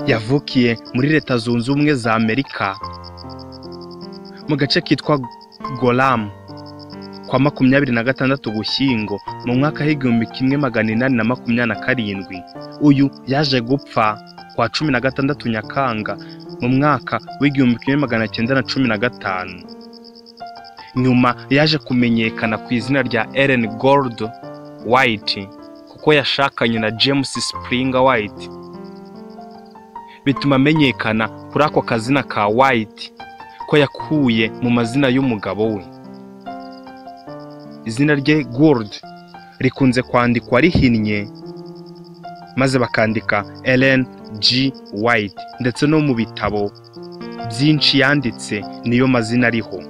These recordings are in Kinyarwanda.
yavukiye muri Leta Zunze Ubumwe za Amerika mu gace kitwa Gorham kwa 26 Ugushyingo mu mwaka w'1827. Uyu yaje gupfa kwa 16 Nyakanga mu mwaka w'1915. Nyuma yaje kumenyekana ku izina rya Ellen Gold White kuko yashakanye na James Springer White, bituma amenyekana kuri ako kazina ka White ko yakuye mu mazina y'umugabo we. Izina rye Gold rikunze kwandikwa rihinnye maze bakandika Ellen G. White, ndetse no mu bitabo byinshi yanditse niyo mazina ariho.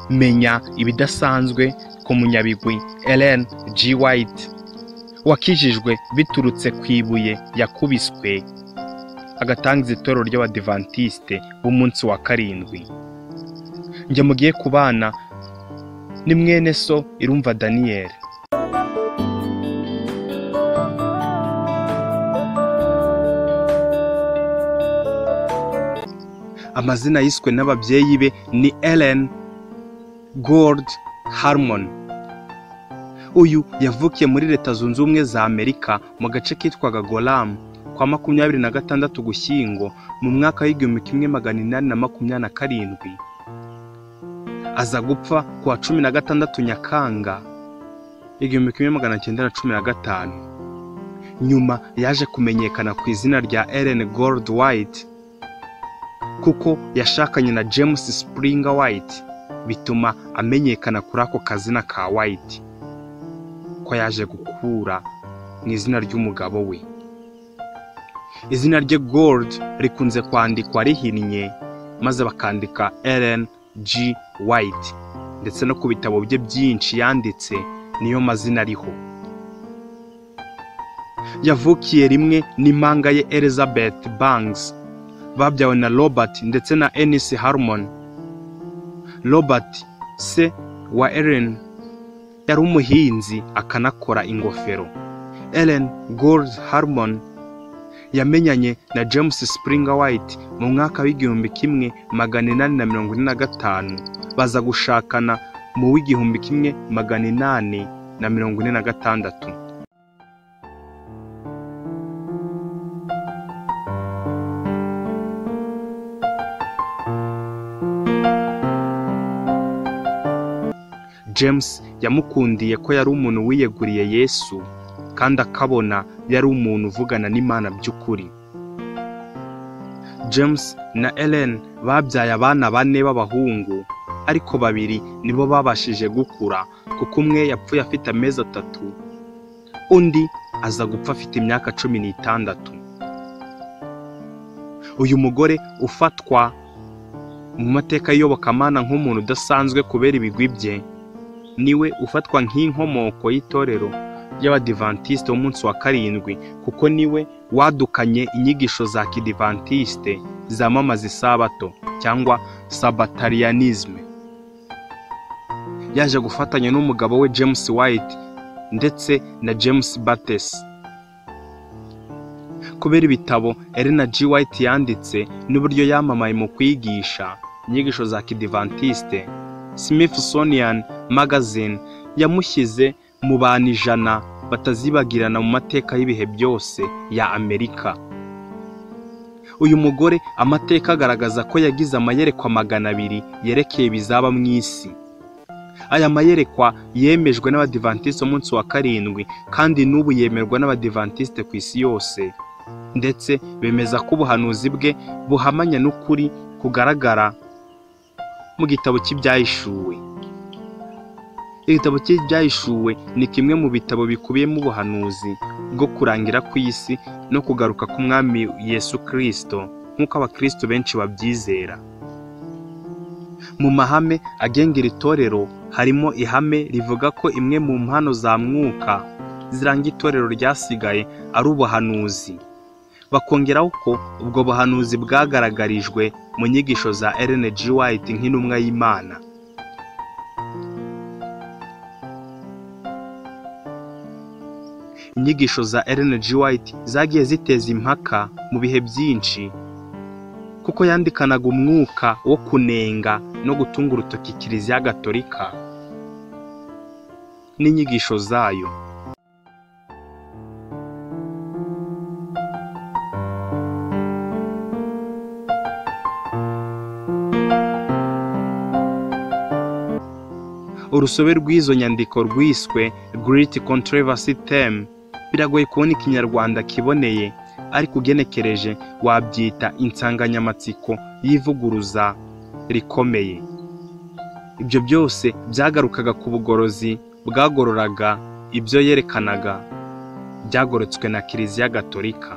Menya ibidasanzwe ku munyabigwi Ellen G. White wakijijwe biturutse ku ibuye yakubiswe agatangiza itorero ry'Abadivantiste b'umunsi wa karindwi. Njye mugiye kubana ni mwene so Irumva Daniel. Amazina yiswe n'ababyeyi be ni Ellen Gold Harmon. Uyu yavukiye muri Leta Zunze Ubumwe za Amerika mu gace kitwaga Gorham kwa 26 Ugushyingo mu mwaka w'1827. Aza gupfa kwa 16 Nyakanga 1915. Nyuma yaje kumenyekana ku izina rya Ellen Gold White kuko yashakanye na James Springer White, bituma amenyekana kuri ako kazina ka White ko yaje gukura mu izina ry'umugabo we. Izina rye Gold rikunze kwandikwa rihinnye maze bakandika Ellen G. White, ndetse no ku bitabo bye byinshi yanditse niyo mazina ariho. Yavukiye rimwe n'impanga ye Elizabeth Banks, babyawe na Robert ndetse na Ennis Harmon. Robert se wa Ellen yari umuhinzi akanakora ingofero. Ellen Gold Harmon yamenyanye na James Springer White mu mwaka w'1845, baza gushakana mu w'1846. James yamukundiye ko yari umuntu wiyeguriye Yesu kandi akabona yari umuntu uvugana n'Imana by'ukuri. James na Ellen babyaye abana 4 b'abahungu, ariko 2 nibo babashije gukura kuko umwe yapfuye afite amezi 3, undi aza gupfa afite imyaka 16. Uyu mugore ufatwa mu mateka y'Iyobokamana nk'umuntu udasanzwe kubera ibigwi bye, niwe ufatwa nk'inkomoko y'itorero ry'Abadivantiste b'umunsi wa karindwi kuko niwe wadukanye inyigisho za Kidivantiste zamamaza isabato cyangwa Sabbatarianism. Yaje gufatanya n'umugabo we James White ndetse na James Bates. Kubera ibitabo Ellen G. White yanditse n'uburyo yamamaye mu kwigisha inyigisho za Kidivantiste, Smithsonian Magazine yamushyize mu bantu 100 batazibagirana mu mateka y'ibihe byose ya Amerika. Uyu mugore amateka agaragaza ko yagize amayerekwa 200 yerekeye bizaba mu isi. Aya mayerekwa yemejwe n'Abadivantiste umunsi wa karindwi kandi n'ubu yemerwa n'Abadivantiste ku isi yose, ndetse bemeza ko ubuhanuzi bwe buhamanya n'ukuri kugaragara mu gitabo cy'Ibyahishuwe. Igitabo cy'Ibyahishuwe ni kimwe mu bitabo bikubiyemo ubuhanuzi bwo kurangira kw'isi no kugaruka k'Umwami Yesu Kristo nk'uko Abakristo benshi babyizera. Mu mahame agenga iri torero harimo ihame rivuga ko imwe mu mpano za mwuka ziranga itorero ryasigaye ari ubuhanuzi. Bakongeraho ko ubwo buhanuzi bwagaragarijwe mu nyigisho za Ellen G. White nk'intumwa y'Imana. inyigisho za Ellen G. White zagiye ziteza impaka mu bihe byinshi, kuko yandikanaga umwuka wo kunenga no gutunga urutoki Kiliziya Gatolika n'inyigisho zayo. Urusobe rw'izo nyandiko rwiswe Great Controversy Theme biragoye kubona ikinyarwanda kiboneye, ariko ugenekereje wabyita insanganyamatsiko y'ivuguruza rikomeye. Ibyo byose byagarukaga ku bugorozi bwagororaga ibyo yerekanaga byagorotswe na Kiliziya Gatolika.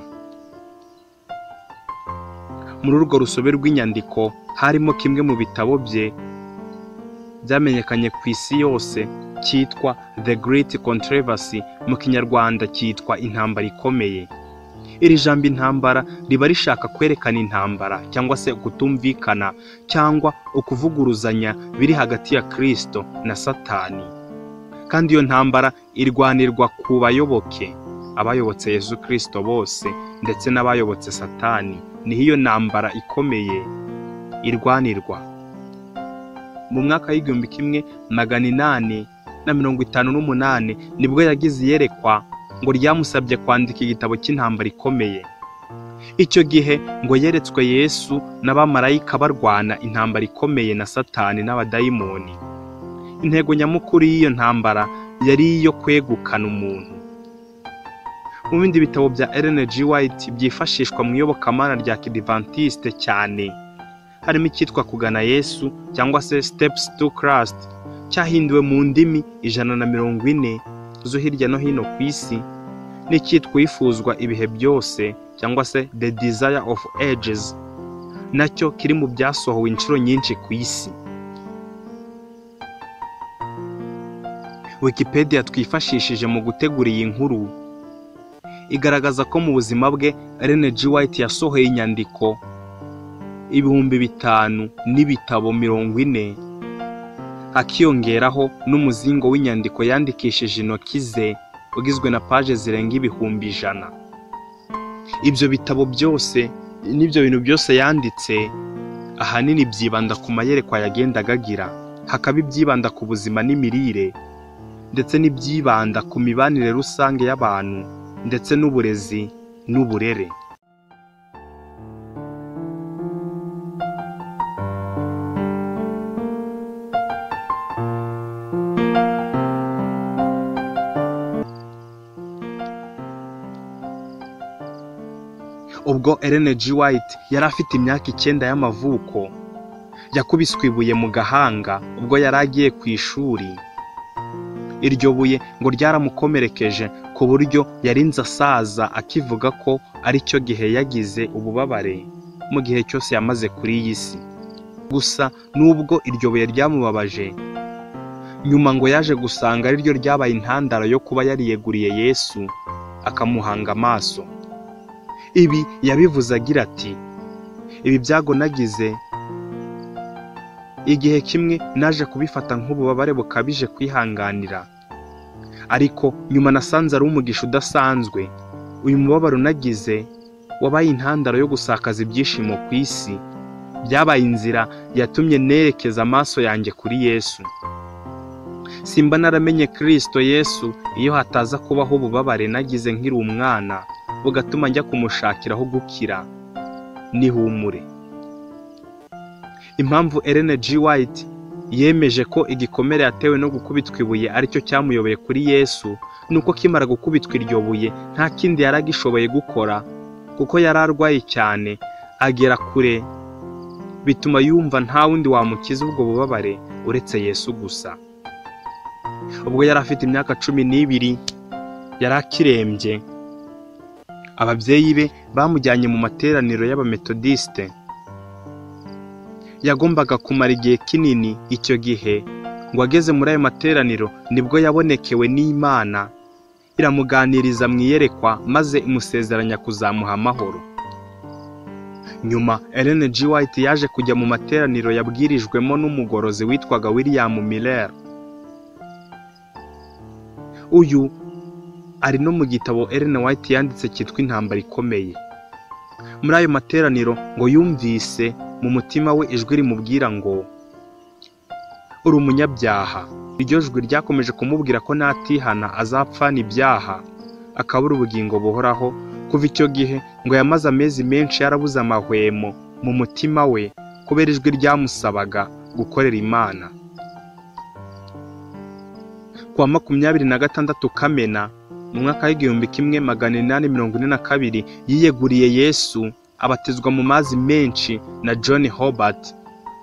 Muri urwo rusobe rw'inyandiko harimo kimwe mu bitabo bye byamenyekanye ku isi yose cyitwa The Great Controversy, mu kinyarwanda cyitwa Intambara Ikomeye. Iri jambo intambara riba rishaka kwerekana intambara cyangwa se kutumvikana cyangwa ukuvuguruzanya biri hagati ya Kristo na Satani, kandi iyo ntambara irwanirwa ku bayoboke, abayobotse Yesu Kristo bose ndetse n'abayobotse Satani. Niho iyo ntambara ikomeye irwanirwa. Mu mwaka w'1858 nibwo yagize iyerekwa ngo ryamusabye kwandika igitabo cy'intambara ikomeye. Icyo gihe ngo yeretswe Yesu n'abamarayika barwana intambara ikomeye na Satani n'abadayimoni. Intego nyamukuru y'iyo ntambara yari iyo kwegukana umuntu. Mu bindi bitabo bya Ellen G. White byifashishwa mu iyobokamana rya Kidivantiste cyane harimo icyitwa Kugana Yesu cyangwa se Steps to Christ, cyahinduwe mu ndimi 140 zo hirya no hino ku isi, n'icyitwa Kwifuzwa ibihe byose cyangwa se The Desire of Ages, nacyo kiri mu byasohowe inshuro nyinshi ku isi. Wikipedia twifashishije mu gutegura iyi nkuru igaragaza ko mu buzima bwe Ellen G. White yasohoye inyandiko 5,000 n'ibitabo 40, hakiyongeraho n'umuzingo w'inyandiko yandikishije intoki ze ugizwe na paje zirenga 100,000. Ibyo bitabo byose n'ibyo bintu byose yanditse ahanini byibanda ku mayerekwa yagendaga agira, hakaba ibyibanda ku buzima n'imirire, ndetse n'ibyibanda ku mibanire rusange y'abantu ndetse n'uburezi n'uburere. Ubwo Ellen G. White yari afite imyaka 9 y'amavuko, yakubiswe ibuye mu gahanga ubwo yari agiye ku ishuri. Iryo buye ngo ryaramukomerekeje ku buryo yarinze asaza akivuga ko ari cyo gihe yagize ububabare mu gihe cyose yamaze kuri iyi si. Gusa nubwo iryo buye ryamubabaje, nyuma ngo yaje gusanga ari ryo ryabaye intandaro yo kuba yariyeguriye Yesu akamuhanga amaso. Ibi yabivuze agira ati, ibi byago nagize igihe kimwe naje kubifata nk'ububabare bukabije kwihanganira, ariko nyuma nasanze ari umugisha udasanzwe. Uyu mubabaro nagize wabaye intandaro yo gusakaza ibyishimo ku isi, byabaye inzira yatumye nerekeza amaso yanjye kuri Yesu. Simba naramenye Kristo Yesu iyo hataza kubaho ububabare nagize nkiri umwana bugatuma njya kumushakiraho gukira n'ihumure. Impamvu Ellen G. White yemeje ko igikomere yatewe no gukubitwa ibuye aricyo cyamuyobeye kuri Yesu, nuko kimara gukubitwa iryo buye nta kindi yaragishoboye gukora, kuko yari arwaye cyane agera kure, bituma yumva nta wundi wamukiza ubwo bubabare uretse Yesu gusa. Ubwo yari afite imyaka 12 yari akirembye, ababyeyi be bamujyanye mu materaniro y'abametodiste. Yagombaga kumara igihe kinini. Icyo gihe ngo ageze muri ayo materaniro nibwo yabonekewe n'Imana iramuganiriza mu iyerekwa maze imusezeranya kuzamuha amahoro. Nyuma Ellen G. White yaje kujya mu materaniro yabwirijwemo n'umugorozi witwaga William Miller. Uyu ari no mu gitabo Ellen White yanditse cyitwa Intambara Ikomeye. Muri ayo materaniro ngo yumvise mu mutima we ijwi rimubwira ngo uri umunyabyaha. Iryo jwi ryakomeje kumubwira ko natihana azapfana ibyaha akabura ubugingo buhoraho. Kuva icyo gihe ngo yamaze amezi menshi yarabuze amahwemo mu mutima we kubera ijwi ryamusabaga gukorera Imana. Kuwa 26 Kamena mu mwaka w'1842 yiyeguriye Yesu, abatizwa mu mazi menshi na John Hobart,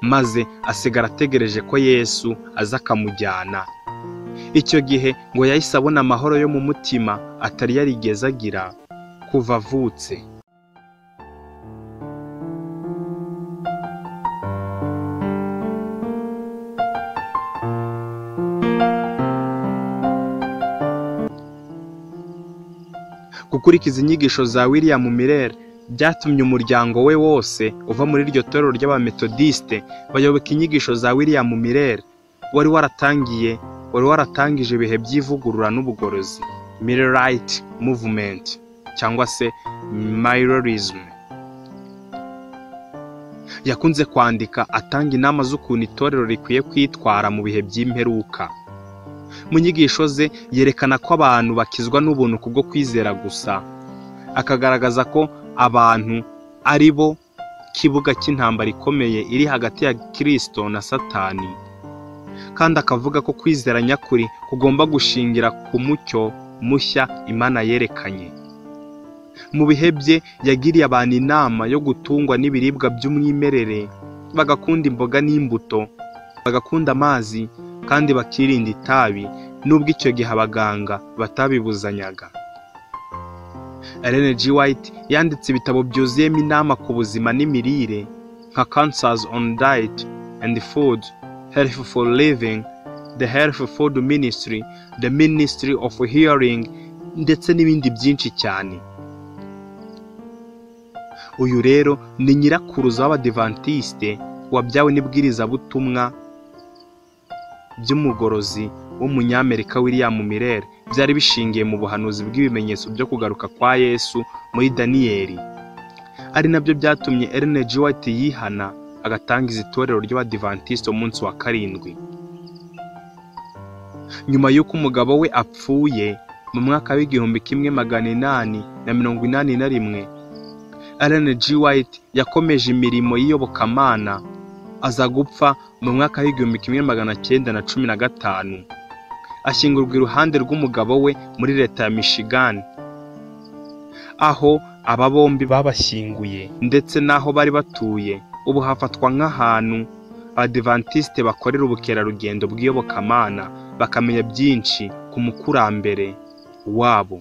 maze asigara ategereje ko Yesu aza akamujyana. Icyo gihe ngo yahise abona amahoro yo mu mutima atari yarigeze agira kuva avutse. Gukurikiza inyigisho za William Miller byatumye umuryango we wose uva muri iryo torero ry'abametodiste bayoboka inyigisho za William Miller wari waratangije ibihe by'ivugurura n'ubugorozi, Millerite Movement cyangwa se Millerism. Yakunze kwandika atanga inama z'ukuntu itorero rikwiye kwitwara mu bihe by'imperuka. Mu nyigisho ze yerekana ko abantu bakizwa n'ubuntu kubwo kwizera gusa, akagaragaza ko abantu ari bo kibuga cy'intambara ikomeye iri hagati ya Kristo na Satani, kandi akavuga ko kwizera nyakuri kugomba gushingira ku mucyo mushya Imana yerekanye. Mu bihe bye yagiriye abantu inama yo gutungwa n'ibiribwa by'umwimerere, bagakunda imboga n'imbuto, bagakunda amazi, kandi bakirinda itabi, nubwo icyo gihe abaganga batabibuzanyaga. Ellen G. White yanditse ibitabo byuzuyemo inama ku buzima n'imirire nka Cancers on Diet and Food, Health for Living, The Health Food Ministry, The Ministry of Healing, ndetse n'ibindi byinshi cyane. Uyu rero ni nyirakuruza w'Abadiventiste wabyawe n'ibwirizabutumwa by'umugorozi w'umunyamerika William Miller, byari bishingiye mu buhanuzi bw'ibimenyetso byo kugaruka kwa Yesu muri Daniyeli. Ari nabyo byatumye Ellen G. White yihana agatangiza itorero ry'Abadiventiste umunsi wa 7. Nyuma y'uko umugabo we apfuye mu mwaka w'1881, Ellen G. White yakomeje imirimo y'iyobokamana, aza gupfa mu mwaka w'1915, ashyingurwa iruhande rw'umugabo we muri leta ya Michigan, aho aba bombi babashyinguye, ndetse n'aho bari batuye ubu hafatwa nk'ahantu Abadiventiste bakorera ubukerarugendo bw'iyobokamana bakamenya byinshi ku mukurambere wabo.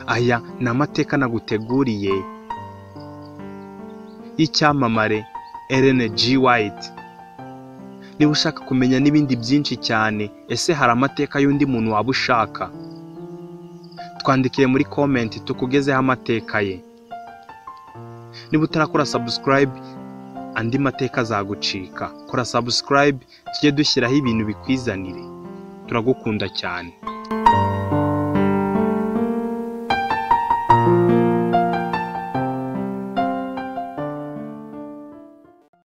Aya ni amateka naguteguriye y'icyamamare Ellen G. White. Niba ushaka kumenya n'ibindi byinshi cyane, ese hari amateka y'undi muntu waba ushaka, twandikire muri comment tukugezeho amateka ye. Niba utarakora subscribe, andi mateka azagucika. Kora subscribe tujye dushyiraho ibintu bikwizanire. Turagukunda cyane.